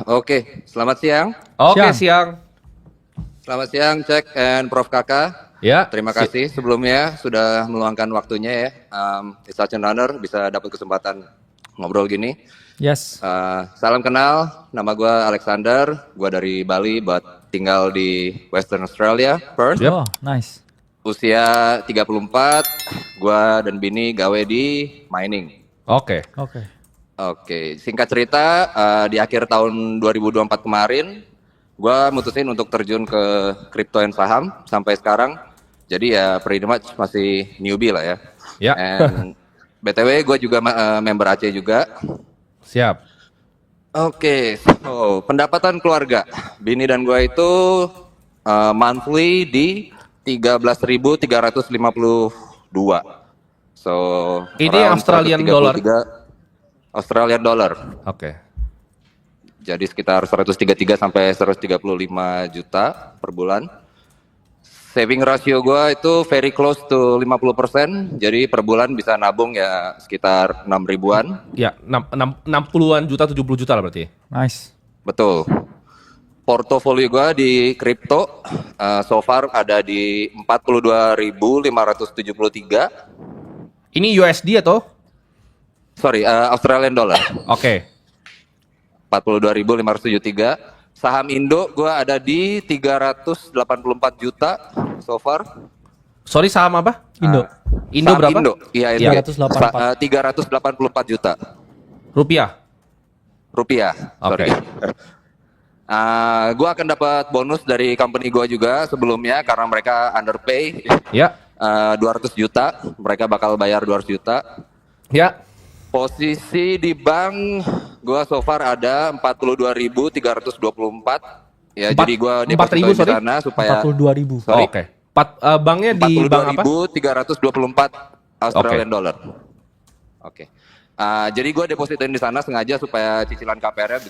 Oke, selamat siang. Oke, Siang. siang. Selamat siang, Cek and Prof Kakak. Ya. Terima kasih sebelumnya sudah meluangkan waktunya ya. It's such an honor bisa dapat kesempatan ngobrol gini. Yes. Salam kenal, nama gue Alexander. Gue dari Bali, but tinggal di Western Australia, Perth. Yep. Oh, nice. Usia 34, gue dan bini gawe di mining. Oke. Oke. Oke, singkat cerita, di akhir tahun 2024 kemarin, gue mutusin untuk terjun ke kripto dan saham sampai sekarang. Jadi ya pretty much masih newbie lah ya. Ya. And BTW gue juga member Aceh juga. Siap. Oke, so pendapatan keluarga, bini dan gue itu monthly di 13.352. So Ini around Australian 133 dollar. Australian dollar. Oke. Jadi sekitar 133 sampai 135 juta per bulan. Saving ratio gue itu very close to 50%. Jadi per bulan bisa nabung ya sekitar 6 ribuan. Ya, 60-an juta, 70 juta lah berarti. Nice. Betul. Portofolio gue di kripto so far ada di 42.573. Ini USD atau? Sorry, Australian dollar. Oke. 42.573. Saham Indo gue ada di 384 juta so far. Sorry, saham apa? Indo. Indo Saham berapa? Indo, iya itu. Iya. 384 juta Rupiah. rupiah. Oke. Sorry. Gue akan dapat bonus dari company gue juga sebelumnya karena mereka underpay Ya. 200 juta. Mereka bakal bayar 200 juta. Ya. Posisi di bank gue so far ada 42.324. Ya, jadi gue 4.000, depositoin di sorry? sana supaya 42.000. Sorry? Oke. Banknya di bank apa? 42.324 Australian dollar. Oke. Jadi gue depositoin di sana sengaja supaya cicilan KPR-nya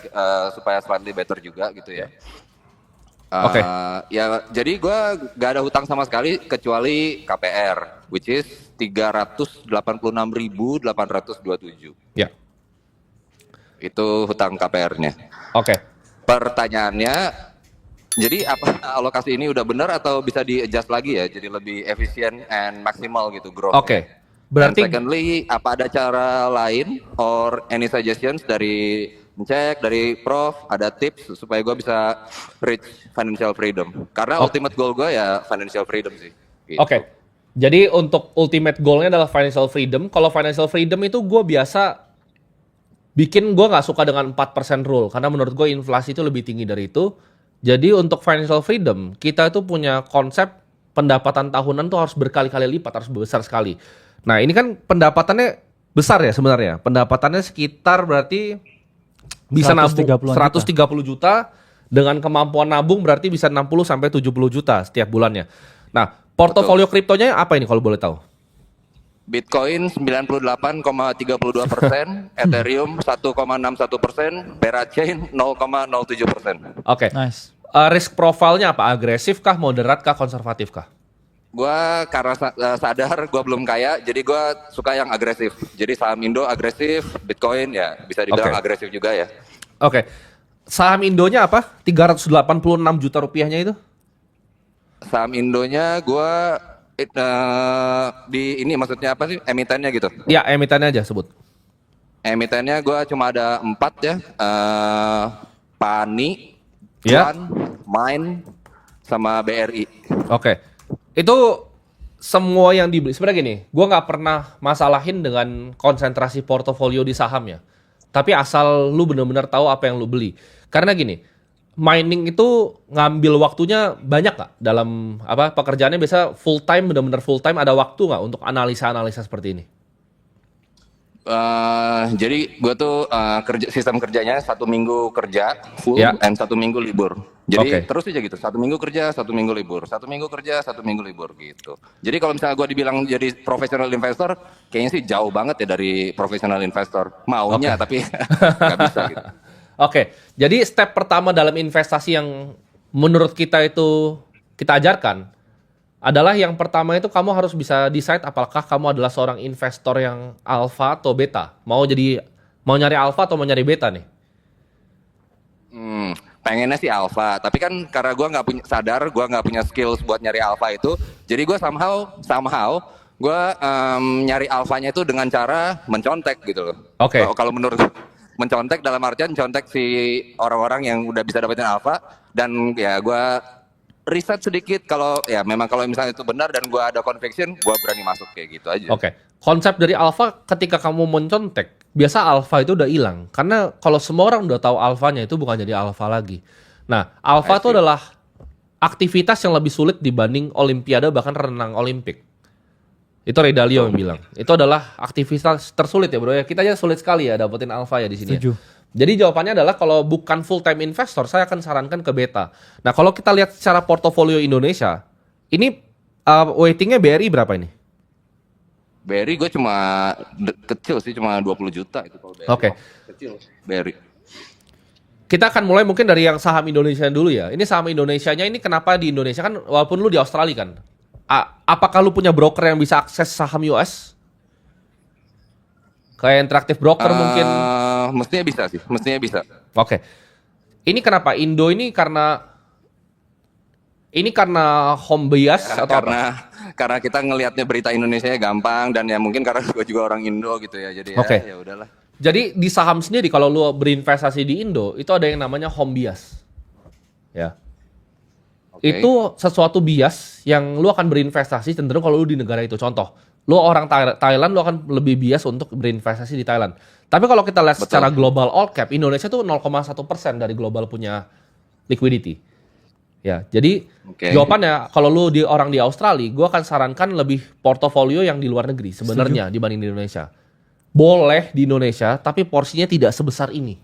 supaya slightly better juga gitu ya. Oke. Ya, jadi gue gak ada hutang sama sekali kecuali KPR, which is 386.827. Ya. Itu hutang KPR-nya. Oke. Pertanyaannya, jadi apa alokasi ini udah benar atau bisa di-adjust lagi ya, jadi lebih efisien and maksimal gitu growth. Oke. Berarti, Berarti secondly, apa ada cara lain or any suggestions dari Cek, dari Prof, ada tips supaya gue bisa reach financial freedom? Karena ultimate goal gue ya financial freedom sih. Gitu. Oke. Jadi untuk ultimate goalnya adalah financial freedom. Kalau financial freedom itu gue biasa bikin, gue nggak suka dengan 4% rule. Karena menurut gue inflasi itu lebih tinggi dari itu. Jadi untuk financial freedom, kita itu punya konsep pendapatan tahunan tuh harus berkali-kali lipat, harus besar sekali. Nah ini kan pendapatannya besar ya sebenarnya. Pendapatannya sekitar berarti bisa nabung 130 juta. Dengan kemampuan nabung berarti bisa 60 sampai 70 juta setiap bulannya. Nah, portofolio kriptonya apa ini kalau boleh tahu? Bitcoin 98,32%, Ethereum 1,61%, Parachain 0,07%. Oke. Nice. Risk profile-nya apa? Agresif kah, moderat kah, konservatif kah? Gua karena sadar gue belum kaya, jadi gue suka yang agresif. Jadi saham Indo agresif, Bitcoin ya bisa dibilang Oke. agresif juga ya. Oke. Saham Indonya apa? 386 juta rupiahnya itu? Saham Indonya gue di ini maksudnya apa sih emitennya gitu? Ya, emitennya aja sebut. Emitennya gue cuma ada 4 ya, Pani, Ya. Tuan, Mine, sama BRI. Oke. Itu semua yang dibeli. Sebenarnya gini, gue nggak pernah masalahin dengan konsentrasi portofolio di saham ya. Tapi asal lu benar-benar tahu apa yang lu beli. Karena gini, mining itu ngambil waktunya banyak nggak dalam apa pekerjaannya biasa full time, benar-benar full time, ada waktu nggak untuk analisa-analisa seperti ini? Jadi gue tuh sistem kerjanya 1 minggu kerja full Ya. and 1 minggu libur. Jadi Oke. terus aja gitu, 1 minggu kerja, 1 minggu libur, 1 minggu kerja, 1 minggu libur gitu. Jadi kalau misalnya gue dibilang jadi professional investor, kayaknya sih jauh banget ya dari professional investor. Maunya tapi nggak bisa gitu. Oke, jadi step pertama dalam investasi yang menurut kita itu kita ajarkan adalah yang pertama itu kamu harus bisa decide apakah kamu adalah seorang investor yang alpha atau beta. Mau nyari alpha atau mau nyari beta nih? pengennya sih alpha, tapi kan karena gue nggak punya gue nggak punya skills buat nyari alpha itu, jadi gue somehow gue nyari alphanya itu dengan cara mencontek gitu loh. Oke. Kalau menurut mencontek dalam artian contek si orang-orang yang udah bisa dapetin alpha, dan ya gue riset sedikit kalau ya memang kalau misalnya itu benar dan gue ada conviction, gue berani masuk kayak gitu aja. Oke. Konsep dari alpha ketika kamu mencontek, biasa alpha itu udah hilang. Karena kalau semua orang udah tahu alphanya itu bukan jadi alpha lagi. Nah, alpha itu adalah aktivitas yang lebih sulit dibanding olimpiade bahkan renang olimpik. Itu Ray Dalio yang bilang. Itu adalah aktivitas tersulit ya bro ya. Kita aja sulit sekali ya dapetin alpha ya di sini. Setuju. Jadi jawabannya adalah kalau bukan full time investor, saya akan sarankan ke beta. Nah kalau kita lihat secara portofolio Indonesia, ini weightingnya BRI berapa ini? BRI gue cuma kecil sih, cuma 20 juta itu kalau BRI. Oke. Kecil BRI. Kita akan mulai mungkin dari yang saham Indonesia dulu ya. Ini saham Indonesianya ini kenapa di Indonesia kan walaupun lu di Australia kan. Apakah lu punya broker yang bisa akses saham US? Kayak Interactive Broker mungkin? Mestinya bisa sih, mestinya bisa. Oke. Ini kenapa Indo ini karena home bias atau karena kita ngelihatnya berita Indonesia gampang, dan ya mungkin karena gue juga orang Indo gitu ya, jadi ya udahlah. Jadi di saham sendiri kalau lu berinvestasi di Indo itu ada yang namanya home bias. Ya. Okay. Itu sesuatu bias yang lu akan berinvestasi cenderung kalau lu di negara itu. Contoh, lu orang Thailand, lu akan lebih bias untuk berinvestasi di Thailand. Tapi kalau kita lihat secara global all cap, Indonesia tuh 0,1% dari global punya liquidity. Ya, jadi jawabannya kalau lu orang di Australia, gua akan sarankan lebih portofolio yang di luar negeri sebenarnya dibanding di Indonesia. Boleh di Indonesia, tapi porsinya tidak sebesar ini,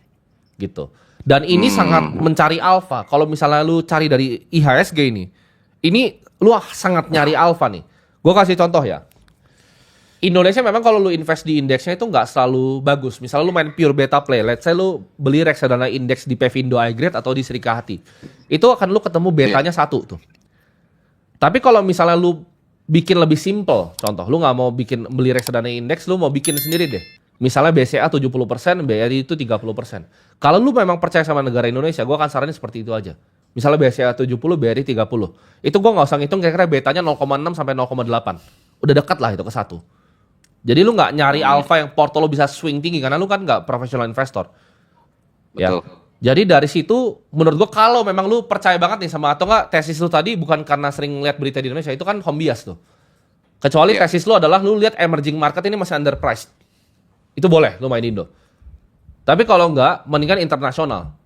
gitu. Dan ini sangat mencari alpha. Kalau misalnya lu cari dari IHSG ini lu sangat nyari alpha nih. Gue kasih contoh ya. Indonesia memang kalau lu invest di indeksnya itu nggak selalu bagus. Misalnya lu main pure beta play, let's say lu beli reksadana indeks di Pevindo iGrade atau di Serikahati. Itu akan lu ketemu betanya 1 tuh. Tapi kalau misalnya lu bikin lebih simple, contoh lu nggak mau beli reksadana indeks, lu mau bikin sendiri deh. Misalnya BCA 70%, BRI itu 30%. Kalau lu memang percaya sama negara Indonesia, gua akan saranin seperti itu aja. Misalnya BCA 70, BRI 30. Itu gua nggak usah ngitung kira-kira betanya 0,6 sampai 0,8. Udah dekat lah itu ke 1. Jadi lu nggak nyari alpha yang porto lu bisa swing tinggi karena lu kan nggak professional investor. Betul. Ya. Jadi dari situ menurut gua kalau memang lu percaya banget nih sama atau nggak tesis lu tadi bukan karena sering lihat berita di Indonesia, itu kan home bias tuh. Kecuali tesis lu adalah lu lihat emerging market ini masih underpriced. Itu boleh lu main Indo. Tapi kalau nggak, mendingan internasional.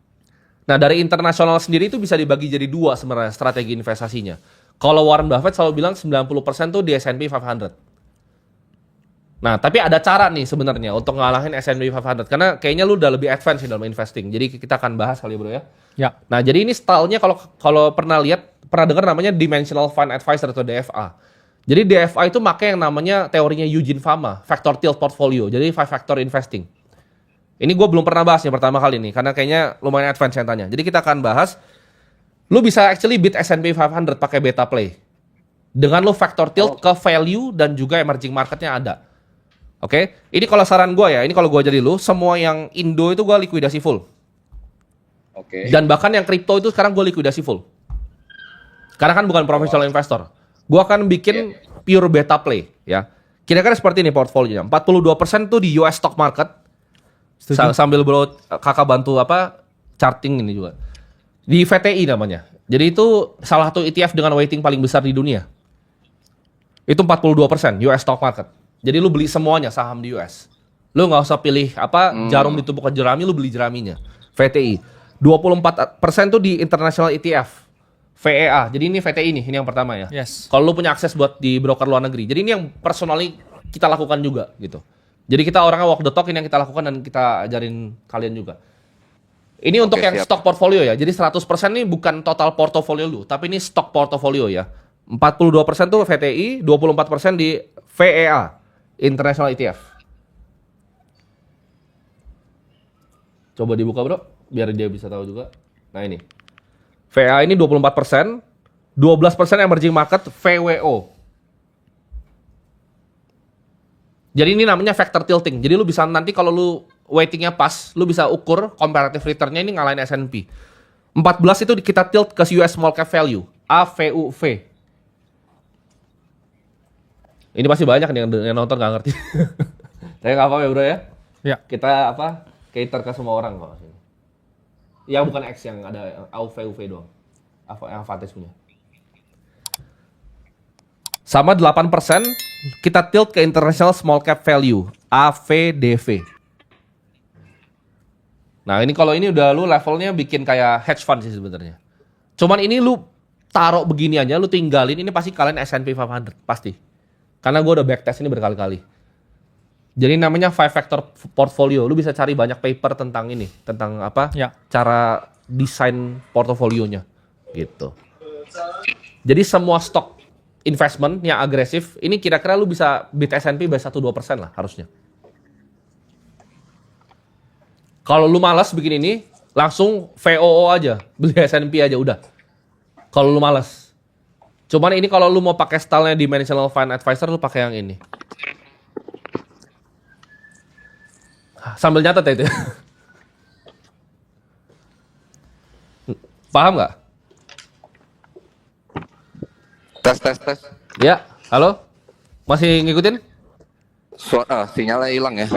Nah dari internasional sendiri itu bisa dibagi jadi 2 sebenarnya strategi investasinya. Kalau Warren Buffett selalu bilang 90% tuh di S&P 500. Nah, tapi ada cara nih sebenarnya untuk ngalahin S&P 500 karena kayaknya lu udah lebih advance sih dalam investing. Jadi kita akan bahas kali bro ya. Ya. Nah, jadi ini stylenya kalau pernah dengar namanya Dimensional Fund Advisor atau DFA. Jadi DFA itu pakai yang namanya teorinya Eugene Fama, factor tilt portfolio. Jadi 5 factor investing. Ini gue belum pernah bahas yang pertama kali nih karena kayaknya lumayan advance yang tanya. Jadi kita akan bahas lu bisa actually beat S&P 500 pakai beta play. Dengan lu factor tilt ke value dan juga emerging marketnya ada. Oke, ini kalau saran gue ya, ini kalau gue jadi lu, semua yang Indo itu gue likuidasi full. Oke. Dan bahkan yang kripto itu sekarang gue likuidasi full. Karena kan bukan professional investor. Gue akan bikin pure beta play ya. Kira-kira seperti ini portfolionya. 42% tuh di US stock market. Sambil bro kakak bantu charting ini juga. Di VTI namanya. Jadi itu salah satu ETF dengan weighting paling besar di dunia. Itu 42% US stock market. Jadi lu beli semuanya saham di US. Lu nggak usah pilih jarum ditumpuk ke jerami, lu beli jeraminya. VTI. 24% tuh di international ETF. VEA. Jadi ini VTI ini yang pertama ya. Yes. Kalau lu punya akses buat di broker luar negeri. Jadi ini yang personally kita lakukan juga gitu. Jadi kita orangnya walk the talk, ini yang kita lakukan dan kita ajarin kalian juga. Ini untuk yang stock portfolio ya. Jadi 100% ini bukan total portofolio lu, tapi ini stock portfolio ya. 42% tuh VTI, 24% di VEA, International ETF. Coba dibuka bro, biar dia bisa tahu juga. Nah ini. VEA ini 24%, 12% emerging market VWO. Jadi ini namanya factor tilting. Jadi lu bisa nanti kalau lu weightingnya pas, lu bisa ukur comparative return-nya ini ngalahin S&P. 14 itu kita tilt ke US Small Cap Value, AVUV. Ini pasti banyak nih yang nonton nggak ngerti. Tapi nggak apa-apa ya bro ya. Ya. Kita cater ke semua orang kok. Yang bukan X, yang ada AVUV doang. Yang Vantage punya. Sama 8% kita tilt ke International Small Cap Value, AVDV. Nah ini kalau ini udah lu levelnya bikin kayak hedge fund sih sebenarnya. Cuman ini lu taruh begini aja, lu tinggalin, ini pasti kalian S&P 500 pasti. Karena gue udah backtest ini berkali-kali. Jadi namanya 5 factor portfolio. Lu bisa cari banyak paper tentang ini, tentang apa? Ya. Cara desain portofolionya gitu. Jadi semua stok investment yang agresif, ini kira-kira lu bisa beat S&P by 1-2% lah harusnya. Kalau lu malas bikin ini, langsung VOO aja, beli S&P aja udah. Kalau lu malas. Cuman ini kalau lu mau pakai stylenya Dimensional Fund Advisor, lu pakai yang ini. Sambil nyatet ya itu. Paham nggak? Tes. Ya, halo? Masih ngikutin? Sinyalnya hilang ya.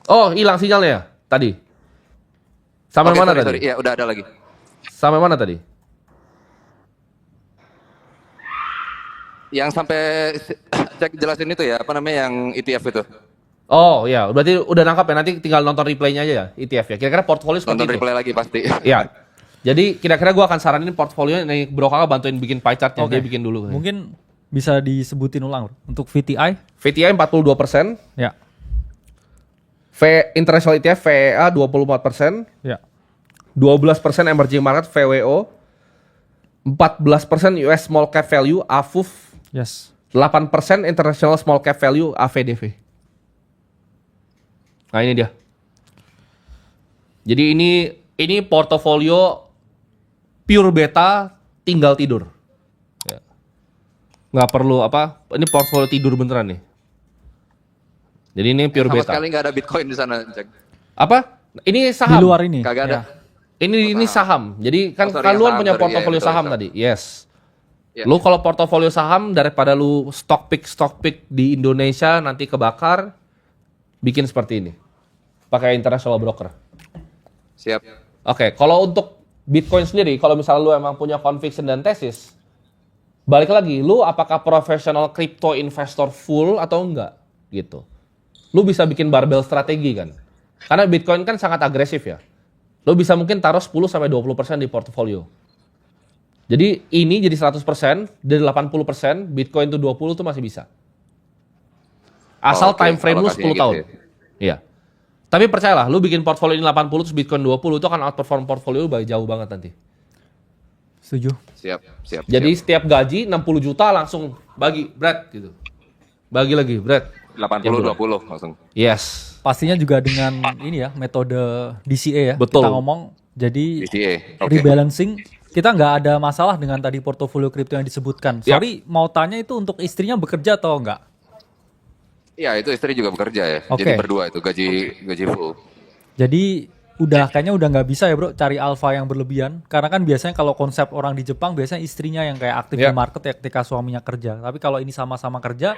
Oh, hilang sinyalnya ya? Tadi? Sampai Oke, mana sorry, tadi? sorry. Iya, udah ada lagi. Sampai mana tadi? Yang sampai cek jelasin itu ya, apa namanya yang ETF itu. Oh ya, berarti udah nangkap ya, nanti tinggal nonton replaynya aja ya, ETF ya. Kira-kira portfolio seperti Nonton itu. replay lagi pasti. Ya. Jadi kira-kira gue akan saranin portfolio nih Bro Kakak bantuin bikin pie chartnya, Oke. dia bikin dulu. Mungkin bisa disebutin ulang bro. Untuk VTI. VTI 42%, Ya. International ETF VEA 24%, Ya. 12% emerging market VWO, 14% US small cap value AFUV, Yes. 8% international small cap value AVDV. Nah ini dia. Jadi ini portofolio pure beta tinggal tidur. Ya. Nggak perlu apa, ini portofolio tidur beneran nih. Jadi ini pure Sama beta. sekali nggak ada Bitcoin di sana, Jack. Apa? Ini Di saham. luar ini. Kagak ada. Ya. Ini saham. Jadi kan Oh, sorry, kan yang lu kan saham, punya sorry, portofolio ya, sorry, saham sorry. tadi. Yes. Ya. Lu kalau portofolio saham daripada lu stock pick di Indonesia nanti kebakar, bikin seperti ini. Pakai international broker. Siap. Oke, kalau untuk Bitcoin sendiri, kalau misalnya lu emang punya conviction dan tesis, balik lagi, lu apakah profesional crypto investor full atau enggak gitu. Lu bisa bikin barbell strategi kan. Karena Bitcoin kan sangat agresif ya. Lu bisa mungkin taruh 10-20% di portofolio. Jadi ini jadi 100%, dari 80%, Bitcoin tuh 20 tuh masih bisa. Asal Oke, time frame lu 10 alokasinya gitu tahun. ya. Iya. Tapi percayalah, lu bikin portfolio ini 80 terus Bitcoin 20 itu akan outperform portfolio lu jauh banget nanti. Setuju. Siap. Jadi setiap gaji 60 juta langsung bagi Brad gitu. Bagi lagi Brad. 80-20 langsung. Yes. Pastinya juga dengan ini ya, metode DCA ya. Betul. Kita ngomong, jadi DCA. Oke. rebalancing, kita nggak ada masalah dengan tadi portofolio kripto yang disebutkan. Yap. Sorry, mau tanya itu untuk istrinya bekerja atau enggak? Iya, itu istri juga bekerja ya. Oke. Jadi berdua itu gaji full. Jadi kayaknya udah nggak bisa ya bro cari alfa yang berlebihan. Karena kan biasanya kalau konsep orang di Jepang biasanya istrinya yang kayak aktif Ya. di market ya ketika suaminya kerja. Tapi kalau ini sama-sama kerja,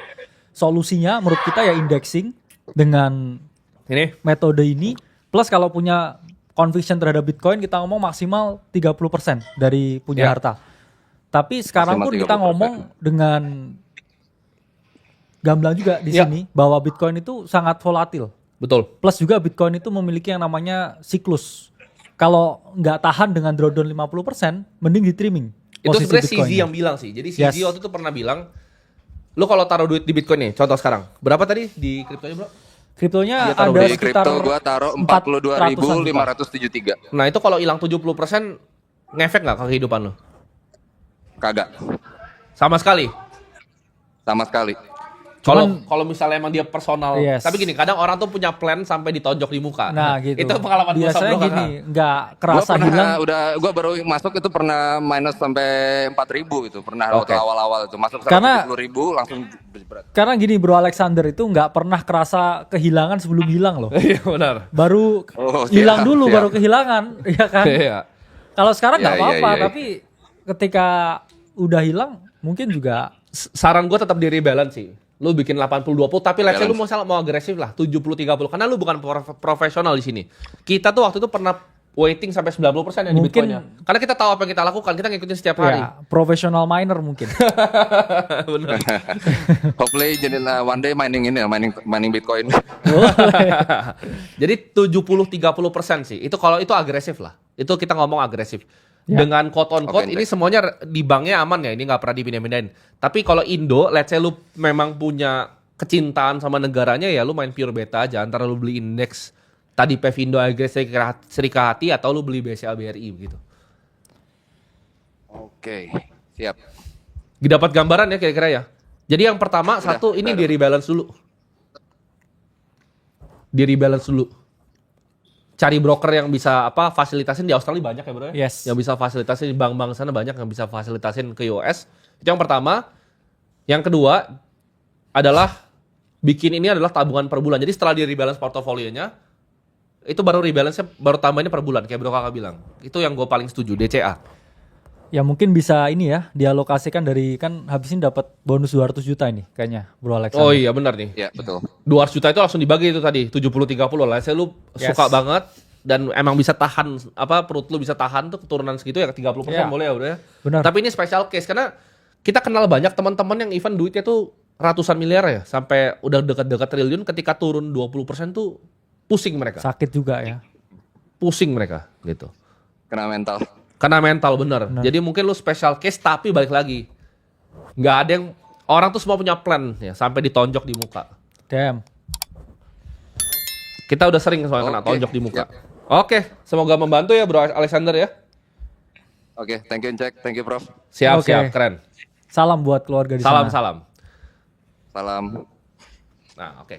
solusinya menurut kita ya indexing dengan Ini metode ini. Plus kalau punya conviction terhadap Bitcoin kita ngomong maksimal 30% dari punya Ya. harta. Tapi sekarang Maksimal pun kita 30%. ngomong dengan gamblang juga di Ya. sini bahwa Bitcoin itu sangat volatil. betul. Plus juga Bitcoin itu memiliki yang namanya siklus. Kalau nggak tahan dengan drawdown 50%, mending di trimming. Itu posisi sebenarnya Bitcoinnya. CZ yang bilang sih. Jadi CZ Yes. waktu itu pernah bilang, lu kalau taruh duit di Bitcoin nih, contoh sekarang, berapa tadi di kriptonya bro? Kriptonya Dia taruh ada Di sekitar kripto gua taruh 42.573. Nah itu kalau hilang 70% ngefek nggak ke kehidupan lu? Kagak. Sama sekali. Sama sekali. Kalau misalnya emang dia personal, Yes. tapi gini, kadang orang tuh punya plan sampai ditonjok di muka. Nah gitu. Itu pengalaman gua biasanya sama bro, gini, Kakak. nggak Gua kerasa pernah hilang. gua baru masuk itu pernah minus sampai 4.000 itu. Pernah Oke. waktu awal-awal itu masuk Karena- 170.000 langsung berat. Karena gini bro Alexander itu nggak pernah kerasa kehilangan sebelum hilang loh. Iya benar. Baru Oh, hilang siap, dulu siap. baru kehilangan, ya kan? Iya. Kalau sekarang nggak Iya, iya, apa-apa, iya. tapi ketika udah hilang mungkin juga Saran gue tetap di rebalance sih. Lu bikin 80-20, tapi let's say lu Balance. mau agresif lah, 70-30. Karena lu bukan profesional di sini. Kita tuh waktu itu pernah waiting sampai 90% ya di Mungkin- Bitcoin-nya. Karena kita tahu apa yang kita lakukan, kita ngikutin setiap hari. ya profesional miner mungkin. Bener. Hopefully jadi one day mining ini ya, mining Bitcoin. Jadi 70-30% sih. Itu kalau itu agresif lah. Itu kita ngomong agresif. Ya. Dengan quote on quote Oke, ini semuanya di banknya aman ya. Ini nggak pernah dipindahin-pindahin. Tapi kalau Indo, let's say lu memang punya kecintaan sama negaranya ya lu main pure beta aja. Antara lu beli indeks tadi Pevindo Agres Serikahati atau lu beli BCA BRI gitu. Oke, siap. Dapat gambaran ya kira-kira ya. Jadi yang pertama satu ini di rebalance dulu. Di rebalance dulu. Cari broker yang bisa fasilitasin di Australia banyak ya bro ya. Yes. Yang bisa fasilitasin di bank-bank sana banyak yang bisa fasilitasin ke US. Itu yang pertama. Yang kedua adalah bikin ini adalah tabungan per bulan. Jadi setelah di rebalance portofolionya itu baru rebalance-nya baru tambahinnya per bulan kayak bro kakak bilang. Itu yang gue paling setuju DCA. Ya mungkin bisa ini ya dialokasikan dari kan habis ini dapat bonus 200 juta ini kayaknya Bro Alexander. Oh iya benar nih. Ya, betul. 200 juta itu langsung dibagi itu tadi 70-30 lah. Saya lu Yes. suka banget dan emang bisa tahan perut lu bisa tahan tuh keturunan segitu ya 30% Iya. boleh ya udah ya. Benar. Tapi ini special case karena kita kenal banyak teman-teman yang even duitnya tuh ratusan miliar ya sampai udah dekat-dekat triliun ketika turun 20% tuh pusing mereka. Sakit juga ya. Pusing mereka gitu. Kena mental. Karena mental bener. Jadi mungkin lu special case tapi balik lagi. Nggak ada yang orang tuh semua punya plan ya sampai ditonjok di muka. Damn. Kita udah sering soalnya kena Oke, tonjok di muka. siap. Oke, semoga membantu ya Bro Alexander ya. Oke, thank you Jack, thank you Prof. Siap, Oke. siap, keren. Salam buat keluarga di Salam, sana. salam. Salam. Nah, oke.